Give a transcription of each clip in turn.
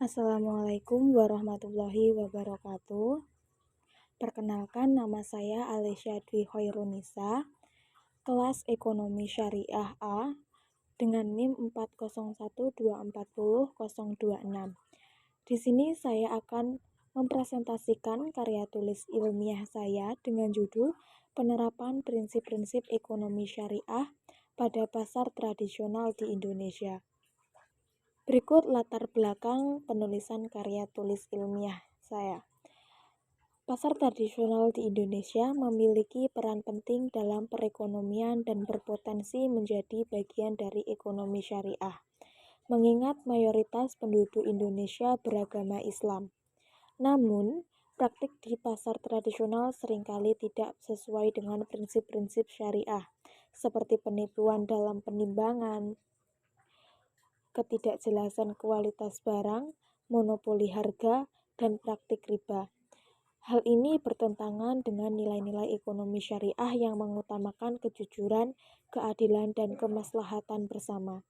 Assalamualaikum warahmatullahi wabarakatuh. Perkenalkan, nama saya Alesya Dwi Hoirunisa, kelas Ekonomi Syariah A dengan NIM 401240026. Di sini saya akan mempresentasikan karya tulis ilmiah saya dengan judul Penerapan Prinsip-prinsip Ekonomi Syariah pada Pasar Tradisional di Indonesia. Berikut latar belakang penulisan karya tulis ilmiah saya. Pasar tradisional di Indonesia memiliki peran penting dalam perekonomian dan berpotensi menjadi bagian dari ekonomi syariah, mengingat mayoritas penduduk Indonesia beragama Islam. Namun, praktik di pasar tradisional seringkali tidak sesuai dengan prinsip-prinsip syariah, seperti penipuan dalam penimbangan, ketidakjelasan kualitas barang, monopoli harga, dan praktik riba. Hal ini bertentangan dengan nilai-nilai ekonomi syariah yang mengutamakan kejujuran, keadilan, dan kemaslahatan bersama.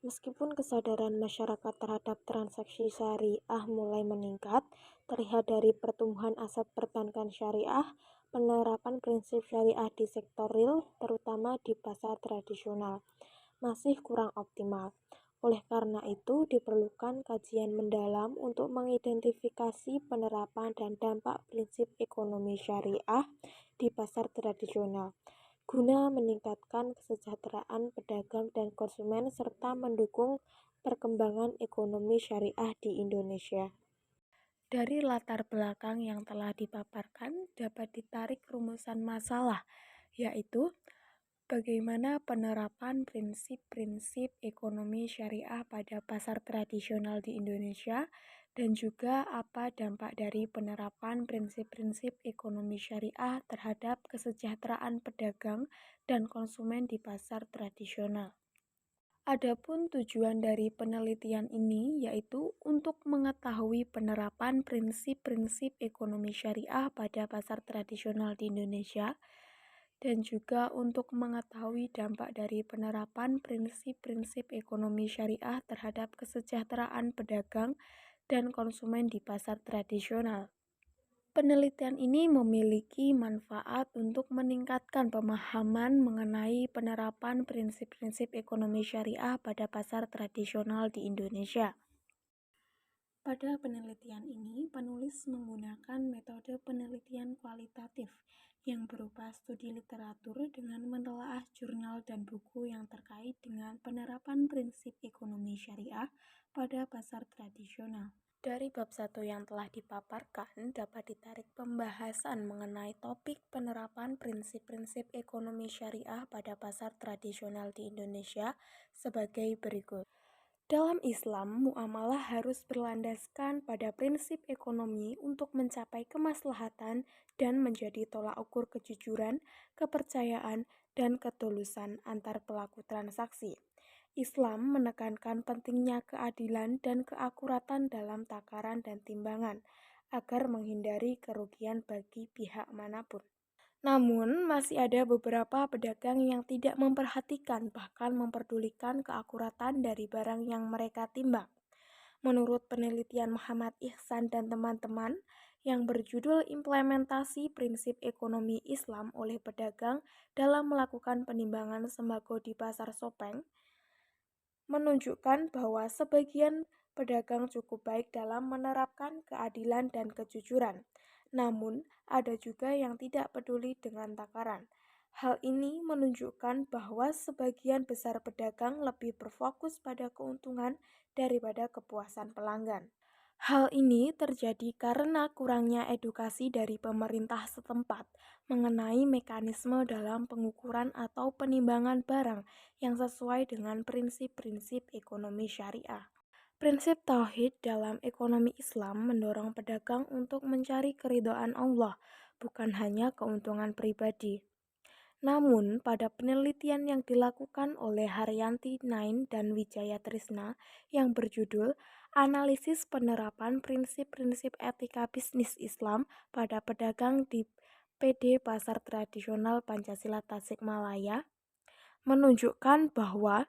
Meskipun kesadaran masyarakat terhadap transaksi syariah mulai meningkat, terlihat dari pertumbuhan aset perbankan syariah, penerapan prinsip syariah di sektor real, terutama di pasar tradisional, masih kurang optimal. Oleh karena itu, diperlukan kajian mendalam untuk mengidentifikasi penerapan dan dampak prinsip ekonomi syariah di pasar tradisional, guna meningkatkan kesejahteraan pedagang dan konsumen serta mendukung perkembangan ekonomi syariah di Indonesia. Dari latar belakang yang telah dipaparkan, dapat ditarik rumusan masalah, yaitu bagaimana penerapan prinsip-prinsip ekonomi syariah pada pasar tradisional di Indonesia, dan juga apa dampak dari penerapan prinsip-prinsip ekonomi syariah terhadap kesejahteraan pedagang dan konsumen di pasar tradisional. Adapun tujuan dari penelitian ini yaitu untuk mengetahui penerapan prinsip-prinsip ekonomi syariah pada pasar tradisional di Indonesia, dan juga untuk mengetahui dampak dari penerapan prinsip-prinsip ekonomi syariah terhadap kesejahteraan pedagang dan konsumen di pasar tradisional. Penelitian ini memiliki manfaat untuk meningkatkan pemahaman mengenai penerapan prinsip-prinsip ekonomi syariah pada pasar tradisional di Indonesia. Pada penelitian ini, penulis menggunakan metode penelitian kualitatif yang berupa studi literatur dengan menelaah jurnal dan buku yang terkait dengan penerapan prinsip ekonomi syariah pada pasar tradisional. Dari bab 1 yang telah dipaparkan, dapat ditarik pembahasan mengenai topik penerapan prinsip-prinsip ekonomi syariah pada pasar tradisional di Indonesia sebagai berikut. Dalam Islam, muamalah harus berlandaskan pada prinsip ekonomi untuk mencapai kemaslahatan dan menjadi tolak ukur kejujuran, kepercayaan, dan ketulusan antar pelaku transaksi. Islam menekankan pentingnya keadilan dan keakuratan dalam takaran dan timbangan, agar menghindari kerugian bagi pihak manapun. Namun, masih ada beberapa pedagang yang tidak memperhatikan bahkan memperdulikan keakuratan dari barang yang mereka timbang. Menurut penelitian Muhammad Ihsan dan teman-teman yang berjudul Implementasi Prinsip Ekonomi Islam oleh Pedagang dalam Melakukan Penimbangan Sembako di Pasar Sopeng, menunjukkan bahwa sebagian pedagang cukup baik dalam menerapkan keadilan dan kejujuran. Namun, ada juga yang tidak peduli dengan takaran. Hal ini menunjukkan bahwa sebagian besar pedagang lebih berfokus pada keuntungan daripada kepuasan pelanggan. Hal ini terjadi karena kurangnya edukasi dari pemerintah setempat mengenai mekanisme dalam pengukuran atau penimbangan barang yang sesuai dengan prinsip-prinsip ekonomi syariah. Prinsip tauhid dalam ekonomi Islam mendorong pedagang untuk mencari keridhaan Allah, bukan hanya keuntungan pribadi. Namun, pada penelitian yang dilakukan oleh Haryanti Nain dan Wijaya Trisna yang berjudul Analisis Penerapan Prinsip-prinsip Etika Bisnis Islam pada Pedagang di PD Pasar Tradisional Pancasila Tasikmalaya, menunjukkan bahwa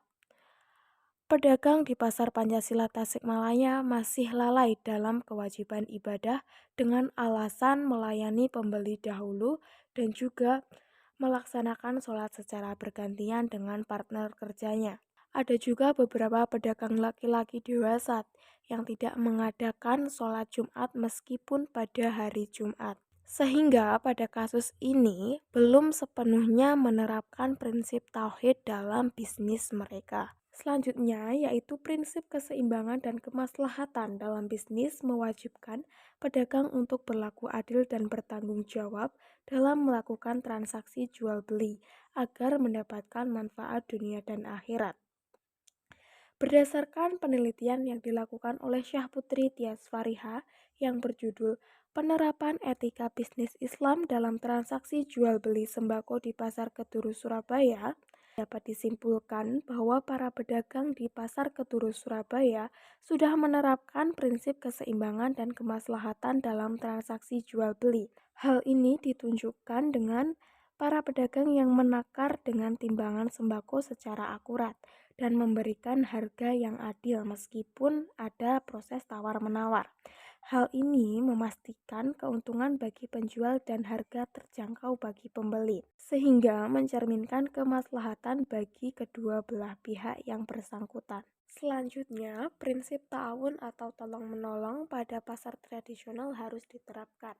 Pedagang di Pasar Pancasila Tasikmalaya masih lalai dalam kewajiban ibadah dengan alasan melayani pembeli dahulu dan juga melaksanakan sholat secara bergantian dengan partner kerjanya. Ada juga beberapa pedagang laki-laki dewasa yang tidak mengadakan sholat Jumat meskipun pada hari Jumat. Sehingga pada kasus ini belum sepenuhnya menerapkan prinsip tauhid dalam bisnis mereka. Selanjutnya yaitu prinsip keseimbangan dan kemaslahatan dalam bisnis mewajibkan pedagang untuk berlaku adil dan bertanggung jawab dalam melakukan transaksi jual beli agar mendapatkan manfaat dunia dan akhirat. Berdasarkan penelitian yang dilakukan oleh Syah Putri Tias Fariha yang berjudul Penerapan Etika Bisnis Islam dalam Transaksi Jual Beli Sembako di Pasar Keduru Surabaya, dapat disimpulkan bahwa para pedagang di Pasar Keduru Surabaya sudah menerapkan prinsip keseimbangan dan kemaslahatan dalam transaksi jual beli. Hal ini ditunjukkan dengan para pedagang yang menakar dengan timbangan sembako secara akurat dan memberikan harga yang adil meskipun ada proses tawar-menawar. Hal ini memastikan keuntungan bagi penjual dan harga terjangkau bagi pembeli, sehingga mencerminkan kemaslahatan bagi kedua belah pihak yang bersangkutan. Selanjutnya, prinsip ta'awun atau tolong-menolong pada pasar tradisional harus diterapkan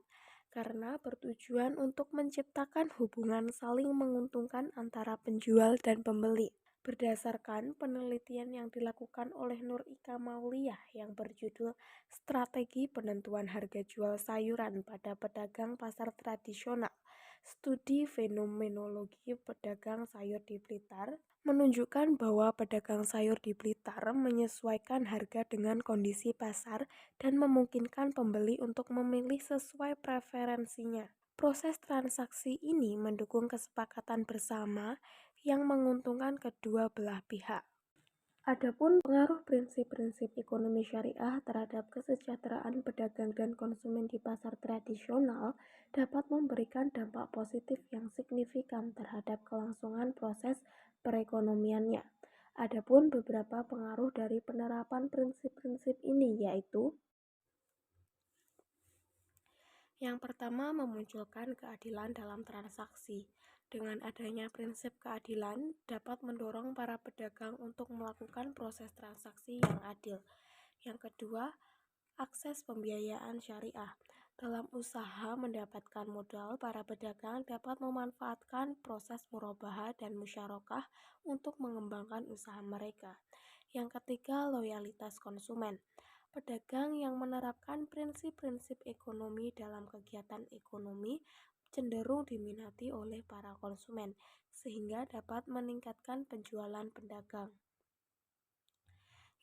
karena bertujuan untuk menciptakan hubungan saling menguntungkan antara penjual dan pembeli. Berdasarkan penelitian yang dilakukan oleh Nur Ika Mauliyah yang berjudul Strategi Penentuan Harga Jual Sayuran pada Pedagang Pasar Tradisional, Studi Fenomenologi Pedagang Sayur di Blitar, menunjukkan bahwa pedagang sayur di Blitar menyesuaikan harga dengan kondisi pasar dan memungkinkan pembeli untuk memilih sesuai preferensinya. Proses transaksi ini mendukung kesepakatan bersama yang menguntungkan kedua belah pihak. Adapun pengaruh prinsip-prinsip ekonomi syariah terhadap kesejahteraan pedagang dan konsumen di pasar tradisional dapat memberikan dampak positif yang signifikan terhadap kelangsungan proses perekonomiannya. Adapun beberapa pengaruh dari penerapan prinsip-prinsip ini yaitu yang pertama, memunculkan keadilan dalam transaksi. Dengan adanya prinsip keadilan, dapat mendorong para pedagang untuk melakukan proses transaksi yang adil. Yang kedua, akses pembiayaan syariah. Dalam usaha mendapatkan modal, para pedagang dapat memanfaatkan proses murabahah dan musyarakah untuk mengembangkan usaha mereka. Yang ketiga, loyalitas konsumen. Pedagang yang menerapkan prinsip-prinsip ekonomi dalam kegiatan ekonomi cenderung diminati oleh para konsumen, sehingga dapat meningkatkan penjualan pedagang.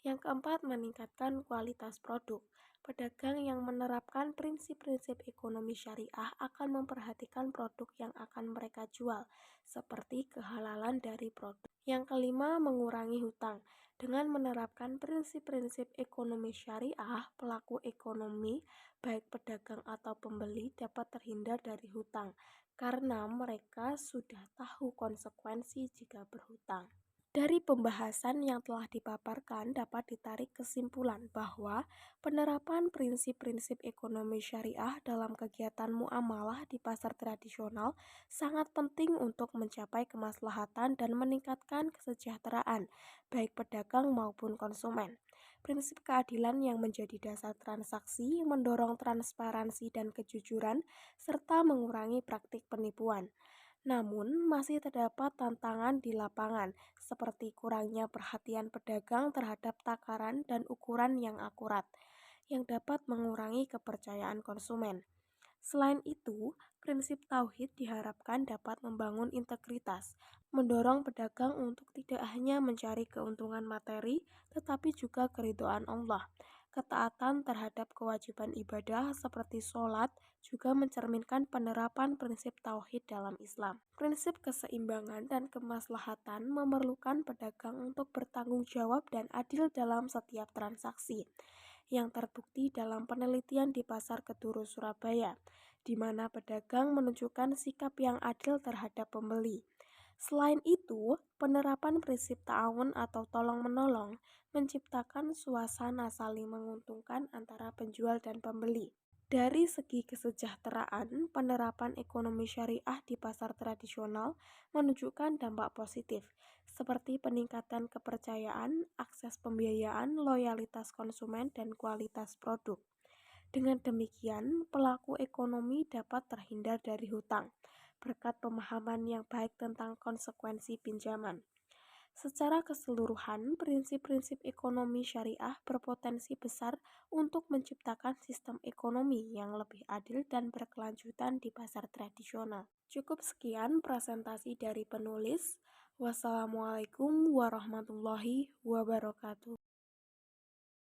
Yang keempat, meningkatkan kualitas produk. Pedagang yang menerapkan prinsip-prinsip ekonomi syariah akan memperhatikan produk yang akan mereka jual, seperti kehalalan dari produk. Yang kelima, mengurangi hutang. Dengan menerapkan prinsip-prinsip ekonomi syariah, pelaku ekonomi, baik pedagang atau pembeli, dapat terhindar dari hutang, karena mereka sudah tahu konsekuensi jika berhutang. Dari pembahasan yang telah dipaparkan dapat ditarik kesimpulan bahwa penerapan prinsip-prinsip ekonomi syariah dalam kegiatan muamalah di pasar tradisional sangat penting untuk mencapai kemaslahatan dan meningkatkan kesejahteraan baik pedagang maupun konsumen. Prinsip keadilan yang menjadi dasar transaksi mendorong transparansi dan kejujuran serta mengurangi praktik penipuan. Namun, masih terdapat tantangan di lapangan, seperti kurangnya perhatian pedagang terhadap takaran dan ukuran yang akurat, yang dapat mengurangi kepercayaan konsumen. Selain itu, prinsip tauhid diharapkan dapat membangun integritas, mendorong pedagang untuk tidak hanya mencari keuntungan materi, tetapi juga keridhaan Allah. Ketaatan terhadap kewajiban ibadah seperti sholat juga mencerminkan penerapan prinsip tauhid dalam Islam. Prinsip keseimbangan dan kemaslahatan memerlukan pedagang untuk bertanggung jawab dan adil dalam setiap transaksi, yang terbukti dalam penelitian di Pasar Keduru Surabaya, di mana pedagang menunjukkan sikap yang adil terhadap pembeli. Selain itu, penerapan prinsip ta'awun atau tolong-menolong menciptakan suasana saling menguntungkan antara penjual dan pembeli. Dari segi kesejahteraan, penerapan ekonomi syariah di pasar tradisional menunjukkan dampak positif, seperti peningkatan kepercayaan, akses pembiayaan, loyalitas konsumen, dan kualitas produk. Dengan demikian, pelaku ekonomi dapat terhindar dari hutang, berkat pemahaman yang baik tentang konsekuensi pinjaman. Secara keseluruhan, prinsip-prinsip ekonomi syariah berpotensi besar untuk menciptakan sistem ekonomi yang lebih adil dan berkelanjutan di pasar tradisional. Cukup sekian presentasi dari penulis. Wassalamualaikum warahmatullahi wabarakatuh.